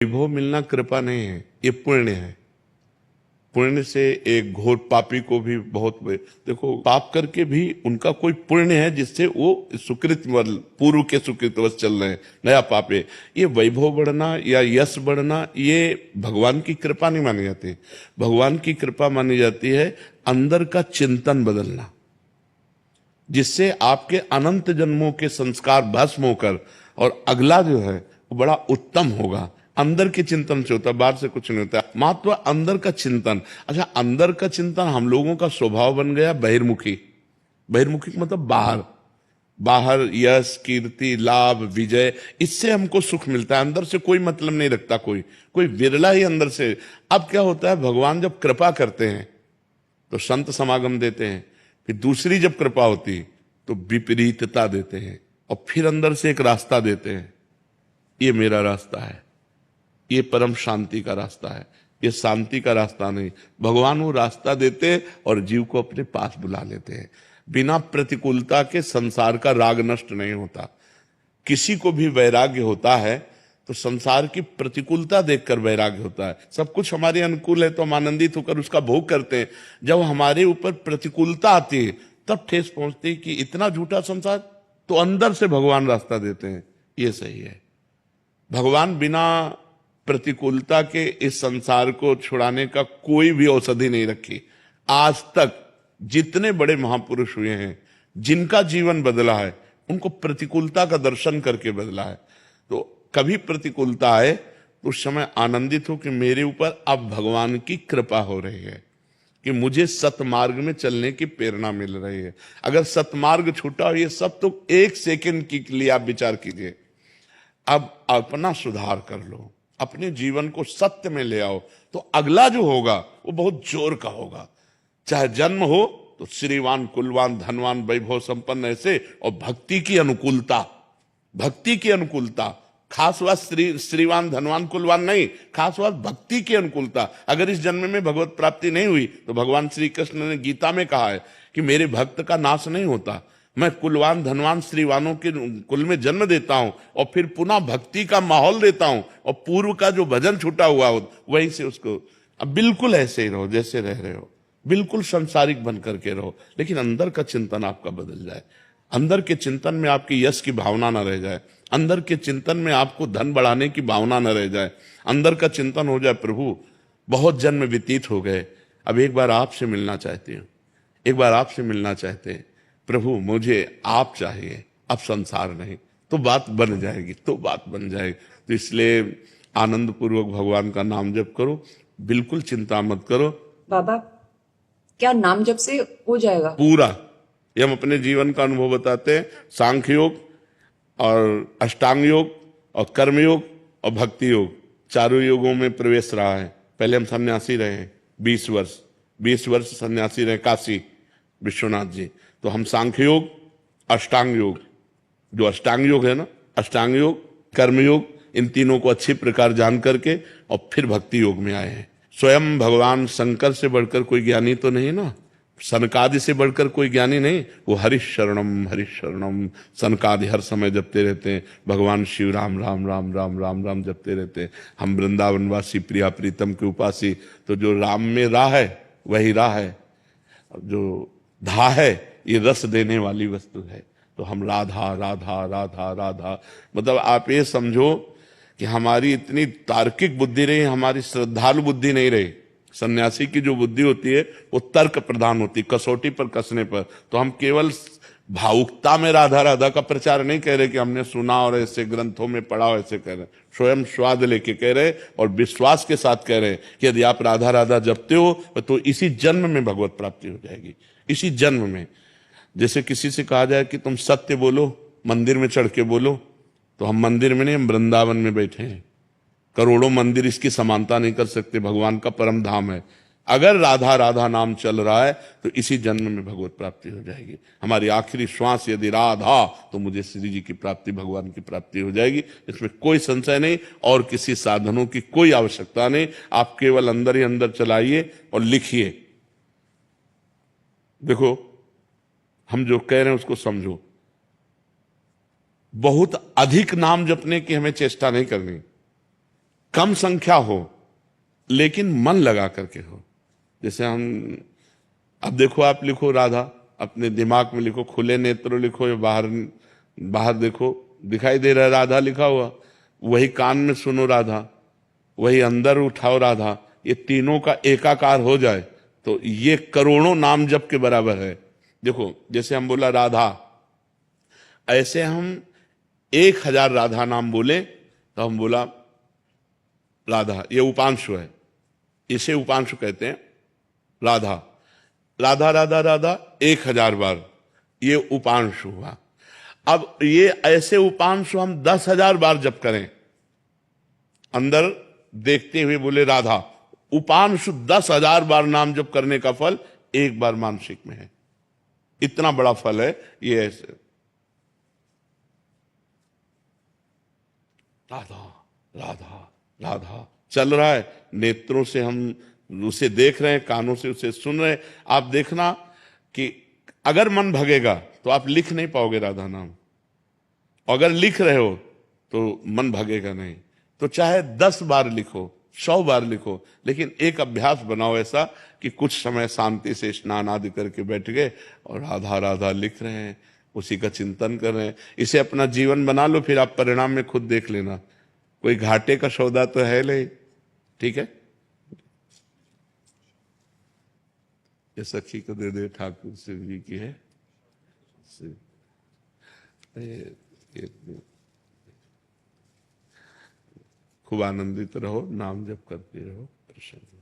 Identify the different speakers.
Speaker 1: विभो मिलना कृपा नहीं है, ये पुण्य है। पुण्य से एक घोर पापी को भी बहुत, देखो पाप करके भी उनका कोई पुण्य है जिससे वो सुकृत पूर्व के सुकृतवश चल रहे हैं, नया पाप है। ये वैभव बढ़ना या यश बढ़ना ये भगवान की कृपा नहीं मानी जाती। भगवान की कृपा मानी जाती है अंदर का चिंतन बदलना, जिससे आपके अनंत जन्मों के संस्कार भस्म होकर और अगला जो है वो बड़ा उत्तम होगा। अंदर के चिंतन से होता है, बाहर से कुछ नहीं होता। महत्व अंदर का चिंतन। अच्छा, अंदर का चिंतन हम लोगों का स्वभाव बन गया बहिर्मुखी। बहिर्मुखी मतलब बाहर, बाहर यश कीर्ति लाभ विजय, इससे हमको सुख मिलता है। अंदर से कोई मतलब नहीं रखता कोई, कोई विरला ही अंदर से। अब क्या होता है, भगवान जब कृपा करते हैं तो संत समागम देते हैं, फिर दूसरी जब कृपा होती तो विपरीतता देते हैं, और फिर अंदर से एक रास्ता देते हैं, ये मेरा रास्ता है, ये परम शांति का रास्ता है, ये शांति का रास्ता नहीं। भगवान वो रास्ता देते और जीव को अपने पास बुला लेते हैं। बिना प्रतिकूलता के संसार का राग नष्ट नहीं होता। किसी को भी वैराग्य होता है तो संसार की प्रतिकूलता देखकर वैराग्य होता है। सब कुछ हमारे अनुकूल है तो हम आनंदित होकर उसका भोग करते हैं। जब हमारे ऊपर प्रतिकूलता आती है तब ठेस पहुंचती है कि इतना झूठा संसार, तो अंदर से भगवान रास्ता देते हैं, ये सही है। भगवान बिना प्रतिकूलता के इस संसार को छुड़ाने का कोई भी औषधि नहीं रखी। आज तक जितने बड़े महापुरुष हुए हैं, जिनका जीवन बदला है, उनको प्रतिकूलता का दर्शन करके बदला है। तो कभी प्रतिकूलता आए तो उस समय आनंदित हो कि मेरे ऊपर अब भगवान की कृपा हो रही है, कि मुझे सतमार्ग में चलने की प्रेरणा मिल रही है। अगर सतमार्ग छूटा हो, ये सब तो एक सेकंड के लिए आप विचार कीजिए। अब अपना सुधार कर लो, अपने जीवन को सत्य में ले आओ, तो अगला जो होगा वो बहुत जोर का होगा। चाहे जन्म हो तो श्रीवान कुलवान धनवान वैभव संपन्न ऐसे, और भक्ति की अनुकूलता, भक्ति की अनुकूलता। खास बात श्रीवान धनवान कुलवान नहीं, खास बात भक्ति की अनुकूलता। अगर इस जन्म में भगवत प्राप्ति नहीं हुई तो भगवान श्री कृष्ण ने गीता में कहा है कि मेरे भक्त का नाश नहीं होता, मैं कुलवान धनवान श्रीवानों के कुल में जन्म देता हूं और फिर पुनः भक्ति का माहौल देता हूं, और पूर्व का जो भजन छूटा हुआ हो वहीं से उसको। अब बिल्कुल ऐसे ही रहो जैसे रह रहे हो, बिल्कुल संसारिक बन करके रहो, लेकिन अंदर का चिंतन आपका बदल जाए। अंदर के चिंतन में आपकी यश की भावना न रह जाए, अंदर के चिंतन में आपको धन बढ़ाने की भावना न रह जाए। अंदर का चिंतन हो जाए, प्रभु बहुत जन्म व्यतीत हो गए, अब एक बार आपसे मिलना चाहती हूँ, एक बार आपसे मिलना चाहते हैं प्रभु, मुझे आप चाहिए, अब संसार नहीं। तो बात बन जाएगी, तो बात बन जाएगी। तो इसलिए आनंद पूर्वक भगवान का नाम जप करो, बिल्कुल चिंता मत करो।
Speaker 2: बाबा, क्या नाम जप से हो जाएगा
Speaker 1: पूरा? ये हम अपने जीवन का अनुभव बताते हैं। सांख्य योग और अष्टांग योग और कर्म योग और भक्ति योग, चारों योगों में प्रवेश रहा है। पहले हम सन्यासी रहे हैं 20 वर्ष सन्यासी रहे काशी विश्वनाथ जी। तो हम सांख्य योग, अष्टांग योग, जो अष्टांग योग है ना, अष्टांग योग कर्म योग, इन तीनों को अच्छी प्रकार जान करके और फिर भक्ति योग में आए हैं। स्वयं भगवान शंकर से बढ़कर कोई ज्ञानी तो नहीं ना, सनकादि से बढ़कर कोई ज्ञानी नहीं। वो हरिशरणम सनकादि हर समय जपते रहते हैं। भगवान शिव राम राम राम राम राम राम जपते रहते हैं। हम वृंदावनवासी प्रिया प्रीतम के उपासी, तो जो राम में राह है वही राह है, जो धा है ये रस देने वाली वस्तु है। तो हम राधा राधा राधा राधा, मतलब आप ये समझो कि हमारी इतनी तार्किक बुद्धि रही, हमारी श्रद्धालु बुद्धि नहीं रही। सन्यासी की जो बुद्धि होती है वो तर्क प्रधान होती, कसौटी पर कसने पर। तो हम केवल भावुकता में राधा राधा का प्रचार नहीं कह रहे कि हमने सुना और ऐसे ग्रंथों में पढ़ा, ऐसे कह रहे, स्वयं स्वाद लेके कह रहे और विश्वास के साथ कह रहे कि यदि आप राधा राधा जपते हो तो इसी जन्म में भगवत प्राप्ति हो जाएगी, इसी जन्म में। जैसे किसी से कहा जाए कि तुम सत्य बोलो, मंदिर में चढ़ के बोलो, तो हम मंदिर में नहीं, हम वृंदावन में बैठे हैं। करोड़ों मंदिर इसकी समानता नहीं कर सकते, भगवान का परम धाम है। अगर राधा राधा नाम चल रहा है तो इसी जन्म में भगवत प्राप्ति हो जाएगी। हमारी आखिरी श्वास यदि राधा, तो मुझे श्री जी की प्राप्ति, भगवान की प्राप्ति हो जाएगी। इसमें कोई संशय नहीं, और किसी साधनों की कोई आवश्यकता नहीं। आप केवल अंदर ही अंदर चलाइए और लिखिए। देखो, हम जो कह रहे हैं उसको समझो। बहुत अधिक नाम जपने की हमें चेष्टा नहीं करनी। कम संख्या हो लेकिन मन लगा करके हो। जैसे हम, अब देखो, आप लिखो राधा, अपने दिमाग में लिखो, खुले नेत्र लिखो या बाहर बाहर देखो, दिखाई दे रहा है राधा लिखा हुआ। वही कान में सुनो राधा, वही अंदर उठाओ राधा, ये तीनों का एकाकार हो जाए तो ये करोड़ों नाम जप के बराबर है। देखो, जैसे हम बोला राधा, ऐसे हम 1000 राधा नाम बोले तो हम बोला राधा, ये उपांशु है, इसे उपांशु कहते हैं। राधा राधा राधा राधा 1000 बार, ये उपांशु हुआ। अब ये ऐसे उपांशु हम 10,000 बार जप करें, अंदर देखते हुए बोले राधा, उपांशु 10,000 बार नाम जप करने का फल एक बार मानसिक में है। इतना बड़ा फल है ये। ऐसे राधा राधा राधा चल रहा है, नेत्रों से हम उसे देख रहे हैं, कानों से उसे सुन रहे हैं। आप देखना कि अगर मन भगेगा तो आप लिख नहीं पाओगे राधा नाम, अगर लिख रहे हो तो मन भगेगा नहीं। तो चाहे 10 बार लिखो, 100 बार लिखो, लेकिन एक अभ्यास बनाओ ऐसा कि कुछ समय शांति से स्नान आदि करके बैठ गए और राधा राधा लिख रहे हैं, उसी का चिंतन कर रहे हैं। इसे अपना जीवन बना लो, फिर आप परिणाम में खुद देख लेना। कोई घाटे का सौदा तो है नहीं। ठीक है, ये सखी को दे दे, ठाकुर शिव जी की है। खूब आनंदित रहो, नाम जप करते रहो, प्रसन्न।